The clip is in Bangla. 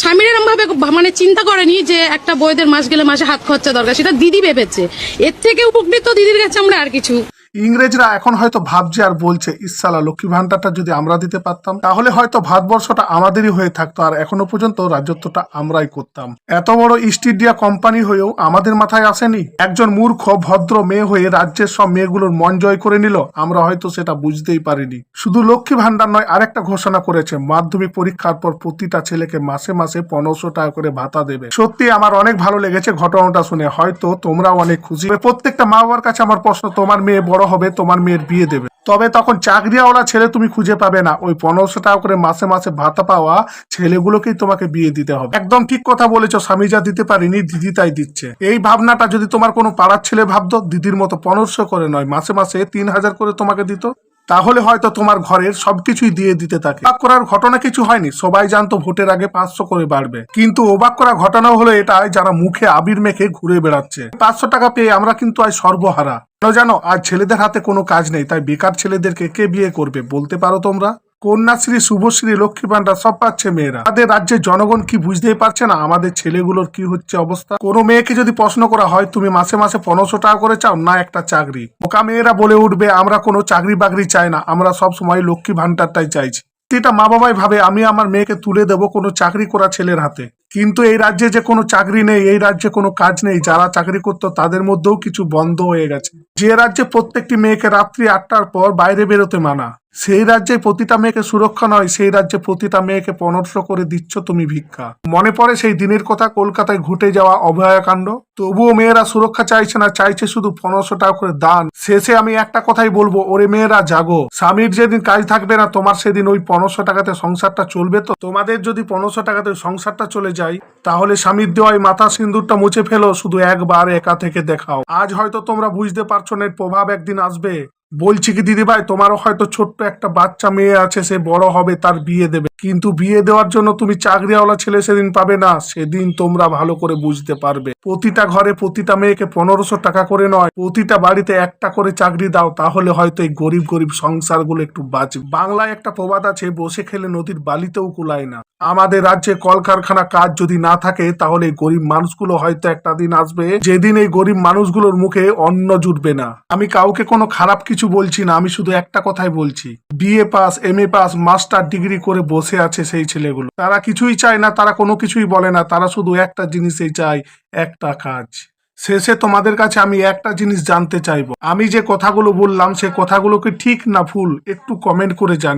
স্বামীর এরকম ভাবে মানে চিন্তা করেনি যে একটা বউদের মাস গেলে মাসে হাত খরচা দরকার, সেটা দিদি ভেবেছে। এর থেকে উপকৃত দিদির কাছে আমরা আর কিছু। ইংরেজরা এখন হয়তো ভাবছে আর বলছে, ইসালা লক্ষ্মী ভান্ডারটা যদি আমরা দিতে পারতাম তাহলে হয়তো ভারতবর্ষটা আমাদেরই হয়ে থাকতো, আর এখনো পর্যন্ত রাজত্বটা আমরাই করতাম। এত বড় ইস্ট ইন্ডিয়া কোম্পানি হয়েও আমাদের মাথায় আসেনি। একজন মূর্খ ভদ্র মেয়ে হয়ে রাজ্যের সব মেয়েগুলোর মন জয় করে নিল, আমরা হয়তো সেটা বুঝতেই পারিনি। শুধু লক্ষ্মী ভান্ডার নয়, আরেকটা ঘোষণা করেছে, মাধ্যমিক পরীক্ষার পর প্রতিটা ছেলেকে মাসে মাসে 1500 টাকা করে ভাতা দেবে। সত্যি আমার অনেক ভালো লেগেছে ঘটনাটা শুনে, হয়তো তোমরাও অনেক খুশি। প্রত্যেকটা মা বাবার কাছে আমার প্রশ্ন, তোমার মেয়ে বড় হবে, তোমার মেয়ের বিয়ে দেবে, তবে তখন চাকরিওয়ালা ছেলে তুমি খুঁজে পাবে না, ওই 1500 টাকা করে মাসে মাসে ভাতা পাওয়া ছেলেগুলোকেই তোমাকে বিয়ে দিতে হবে। একদম ঠিক কথা বলেছো, স্বামী যা দিতে পারিনি দিদি তাই দিচ্ছে। এই ভাবনাটা যদি তোমার কোনো পাড়ার ছেলে ভাবতো, দিদির মতো 1500 করে নয়, মাসে মাসে 3000 করে তোমাকে দিত, তাহলে হয়তো তোমার ঘরের সবকিছুই দিয়ে দিতে। থাকে অবাক করার ঘটনা কিছু হয়নি, সবাই জানতো ভোটের আগে 500 করে বাড়বে, কিন্তু অবাক করা ঘটনা হলো এটাই, যারা মুখে আবির মেখে ঘুরে বেড়াচ্ছে। 500 টাকা পেয়ে আমরা কিন্তু আজ সর্বহারা। জানো, আজ ছেলেদের হাতে কোনো কাজ নেই, তাই বেকার ছেলেদেরকে কে বিয়ে করবে বলতে পারো তোমরা? কন্যাশ্রী, শুভশ্রী, লক্ষ্মী ভান্ডার সব পাচ্ছে মেয়েরা। আমাদের রাজ্যের জনগণ কি বুঝতেই পারছে না আমাদের ছেলেগুলোর কি হচ্ছে অবস্থা? কোনো মেয়েকে যদি প্রশ্ন করা হয়, তুমি মাসে মাসে 1500 টাকা করে চাও না একটা চাকরি, বোকা মেয়েরা বলে উঠবে, আমরা কোনো চাকরি বাকরি চাই না, আমরা সব সময় লক্ষ্মী ভান্ডারটাই চাইছি। এটা মা বাবাই ভাবে আমি আমার মেয়েকে তুলে দেবো কোনো চাকরি করা ছেলের হাতে, কিন্তু এই রাজ্যে যে কোনো চাকরি নেই, এই রাজ্যে কোনো কাজ নেই। যারা চাকরি করতো তাদের মধ্যেও কিছু বন্ধ হয়ে গেছে। যে রাজ্যে প্রত্যেকটি মেয়েকে রাত্রি 8টার পর বাইরে বেরোতে মানা, সেই রাজ্যে প্রতিটা মেয়েকে সুরক্ষা নয়, সেই রাজ্যে প্রতিটা মেয়েকে 1500 করে দিচ্ছ তুমি ভিক্ষা। মনে পড়ে সেই দিনের কথা, কলকাতায় ঘটে যাওয়া অভয়াকাণ্ড। তবুও মেয়েরা সুরক্ষা চাইছে না, চাইছে শুধু 1500 টাকা করে দান। শেষে আমি একটা কথাই বলবো, ওরে মেয়েরা জাগো, স্বামীর যেদিন কাজ থাকবে না তোমার, সেদিন ওই 1500 টাকাতে সংসারটা চলবে তো? তোমাদের যদি 1500 টাকাতে সংসারটা চলে যায়, তাহলে স্বামীর দেওয়ায় মাথা সিন্দুরটা মুছে ফেলো, শুধু একবার একা থেকে দেখাও। আজ হয়তো তোমরা বুঝতে পারছো না, এর প্রভাব একদিন আসবে। বলছি কি দিদি ভাই, তোমারও হয়তো ছোট্ট একটা বাচ্চা মেয়ে আছে, সে বড় হবে, তার বিয়ে দেবে, কিন্তু বিয়ে দেওয়ার জন্য তুমি চাকরিওয়ালা ছেলে সেদিন পাবে না। সেদিন তোমরা ভালো করে বুঝতে পারবে। প্রতিটা ঘরে প্রতিটা মেয়েকে 1500 টাকা করে নয়, প্রতিটা বাড়িতে একটা করে চাকরি দাও, তাহলে হয়তো এই গরিব গরিব সংসারগুলো একটু বাঁচবে। বাংলায় একটা প্রবাদ আছে, বসে খেলে নদীর বালিতেও কুলায় না। আমাদের রাজ্যে কলকারখানা কাজ যদি না থাকে, তাহলে এই গরিব মানুষগুলো হয়তো একটা দিন আসবে, যেদিন এই গরিব মানুষগুলোর মুখে অন্ন জুটবে না। আমি কাউকে কোনো খারাপ কিছু বলছি না, আমি শুধু একটা কথাই বলছি, BA pass, MA pass, master degree করে বসে আছে সেই ছেলেগুলো, তারা কিছুই চায় না, তারা কোনো কিছুই বলে না, তারা শুধু একটা জিনিসই চায়, একটা কাজ। শেষে তোমাদের কাছে আমি একটা জিনিস জানতে চাইবো, আমি যে কথাগুলো বললাম সে কথাগুলো কি ঠিক না ভুল, একটু কমেন্ট করে জান।